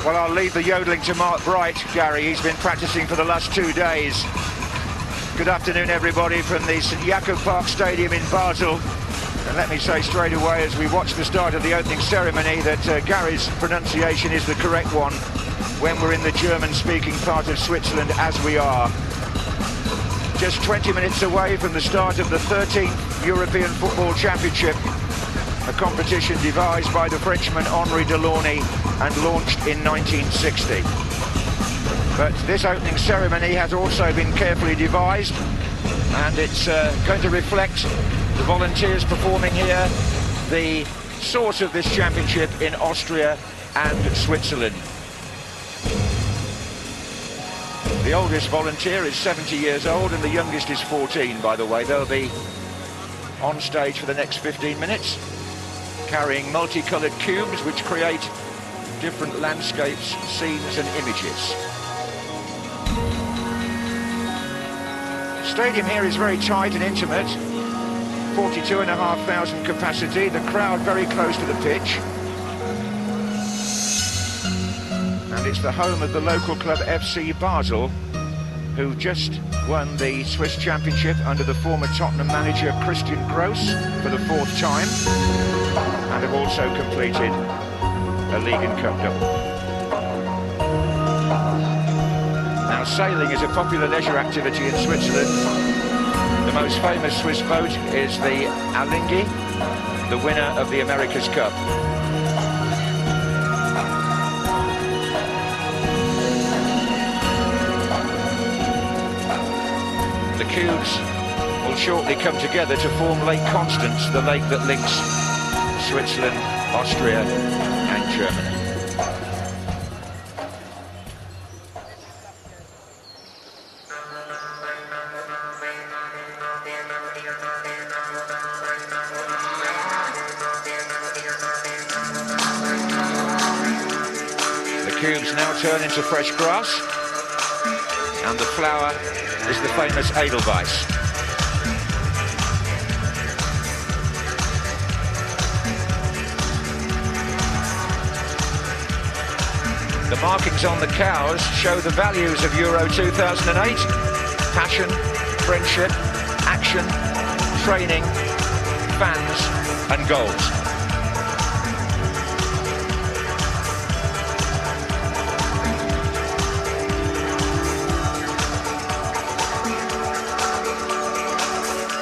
Well, I'll leave the yodeling to Mark Bright, Gary. He's been practicing for the last 2 days. Good afternoon, everybody, from the St Jakob Park Stadium in Basel. And let me say straight away, as we watch the start of the opening ceremony, that Gary's pronunciation is the correct one when we're in the German-speaking part of Switzerland, as we are. Just 20 minutes away from the start of the 13th European Football Championship, a competition devised by the Frenchman Henri Delaunay and launched in 1960. But this opening ceremony has also been carefully devised, and it's going to reflect the volunteers performing here, the source of this championship in Austria and Switzerland. The oldest volunteer is 70 years old and the youngest is 14, by the way. They'll be on stage for the next 15 minutes, carrying multicoloured cubes which create different landscapes, scenes and images. The stadium here is very tight and intimate, 42,500 capacity, the crowd very close to the pitch. And it's the home of the local club FC Basel, who just won the Swiss Championship under the former Tottenham manager Christian Gross for the 4th time, and have also completed a League and Cup double. Now, sailing is a popular leisure activity in Switzerland. The most famous Swiss boat is the Alinghi, the winner of the America's Cup. The cubes will shortly come together to form Lake Constance, the lake that links Switzerland, Austria and Germany. The cubes now turn into fresh grass, and the flower is the famous Edelweiss. The markings on the cows show the values of Euro 2008: passion, friendship, action, training, fans and goals.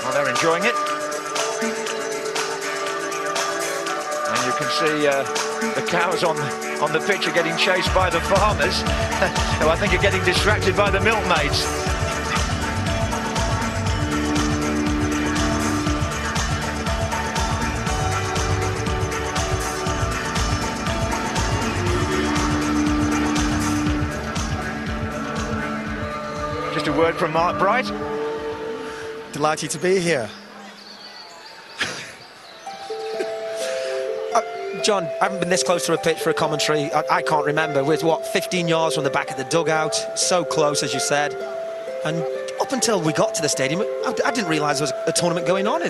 Well, they're enjoying it. And you can see the cows on the pitch are getting chased by the farmers, who I think are getting distracted by the milkmaids. Just a word from Mark Bright. Delighted to be here. John, I haven't been this close to a pitch for a commentary. I can't remember. We're, what, 15 yards from the back of the dugout. So close, as you said. And up until we got to the stadium, I didn't realise there was a tournament going on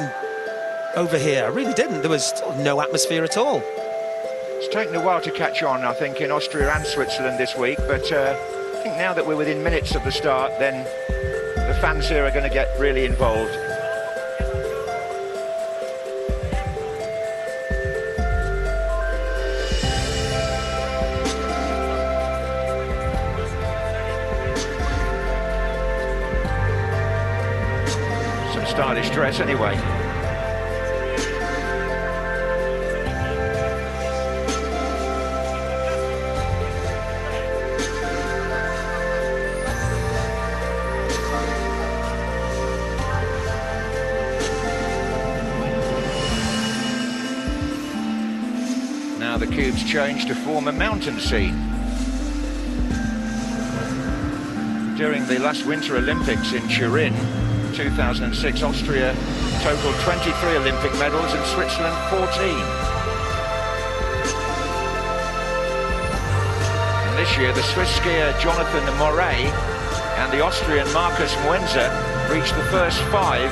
over here. I really didn't. There was no atmosphere at all. It's taken a while to catch on, I think, in Austria and Switzerland this week. But I think now that we're within minutes of the start, then the fans here are going to get really involved. Stylish dress anyway. Now the cubes change to form a mountain scene. During the last Winter Olympics in Turin 2006, Austria totaled 23 Olympic medals and Switzerland 14. And this year, the Swiss skier Jonathan Moret and the Austrian Markus Muenzer reached the first 5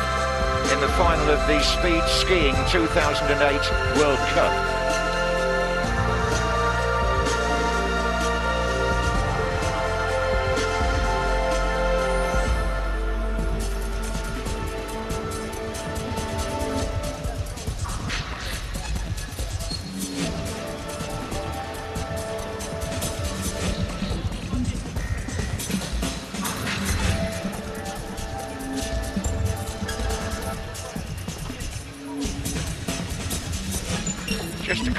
in the final of the Speed Skiing 2008 World Cup.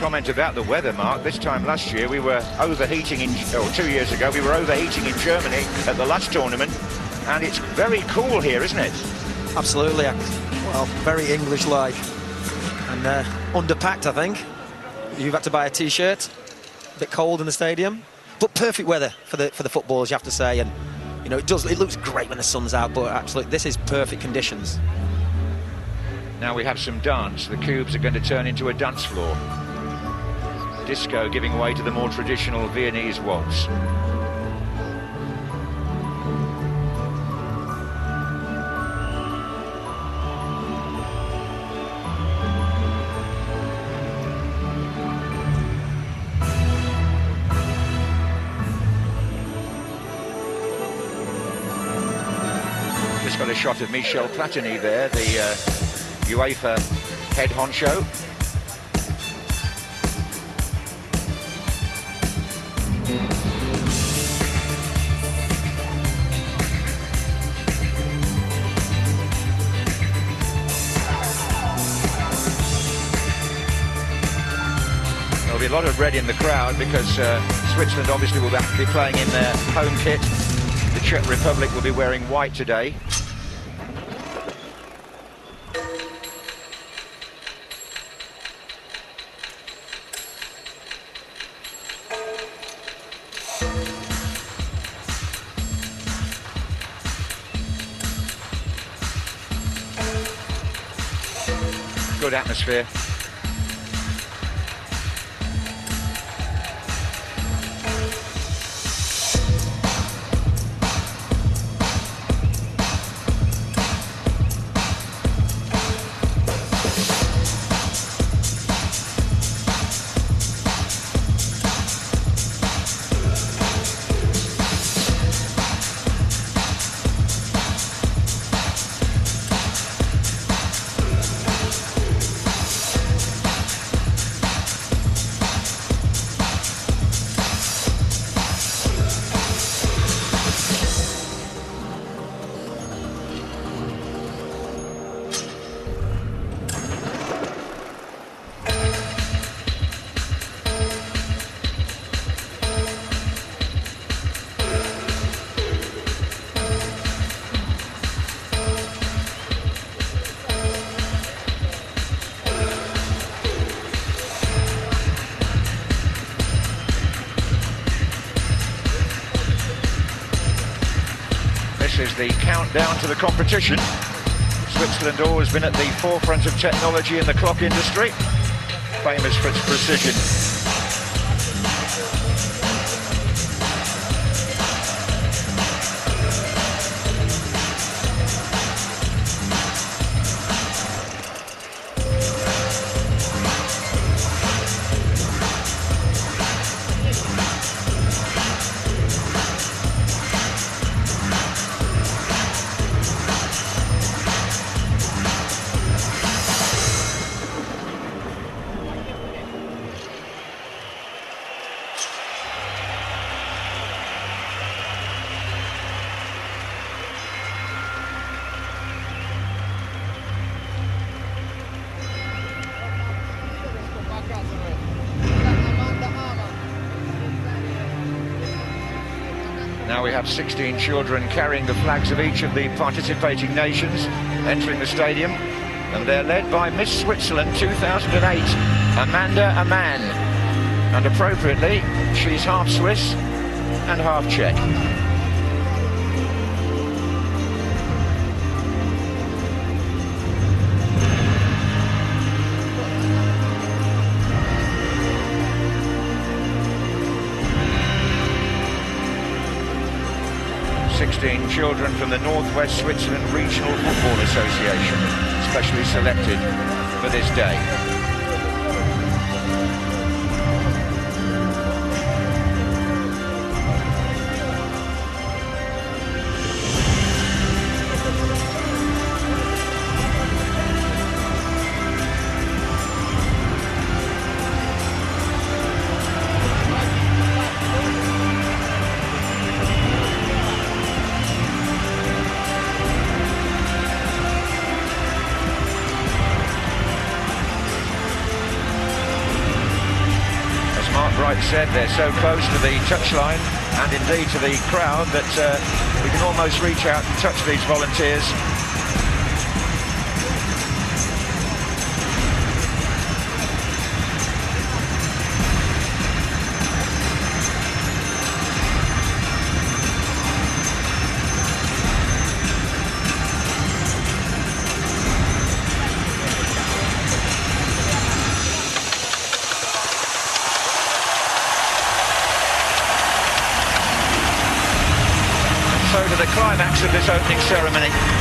comment about the weather, Mark. This time last year we were overheating or 2 years ago we were overheating in Germany at the Lust tournament, and it's very cool here, isn't it? Absolutely. Well, very English-like. And underpacked, I think. You've had to buy a T-shirt. A bit cold in the stadium. But perfect weather for the footballers, you have to say. And, you know, it looks great when the sun's out, but actually this is perfect conditions. Now we have some dance. The cubes are going to turn into a dance floor. Disco giving way to the more traditional Viennese waltz. Just got a shot of Michel Platini there, the UEFA head honcho. There'll be a lot of red in the crowd because Switzerland obviously will be playing in their home kit. The Czech Republic will be wearing white today. Good atmosphere. This is the countdown to the competition. Switzerland always been at the forefront of technology in the clock industry, famous for its precision. Now we have 16 children carrying the flags of each of the participating nations entering the stadium, and they're led by Miss Switzerland 2008, Amanda Ammann, and appropriately she's half Swiss and half Czech. Children from the Northwest Switzerland Regional Football Association, specially selected for this day. Mark Bright said, they're so close to the touchline and indeed to the crowd that we can almost reach out and touch these volunteers. So to the climax of this opening ceremony.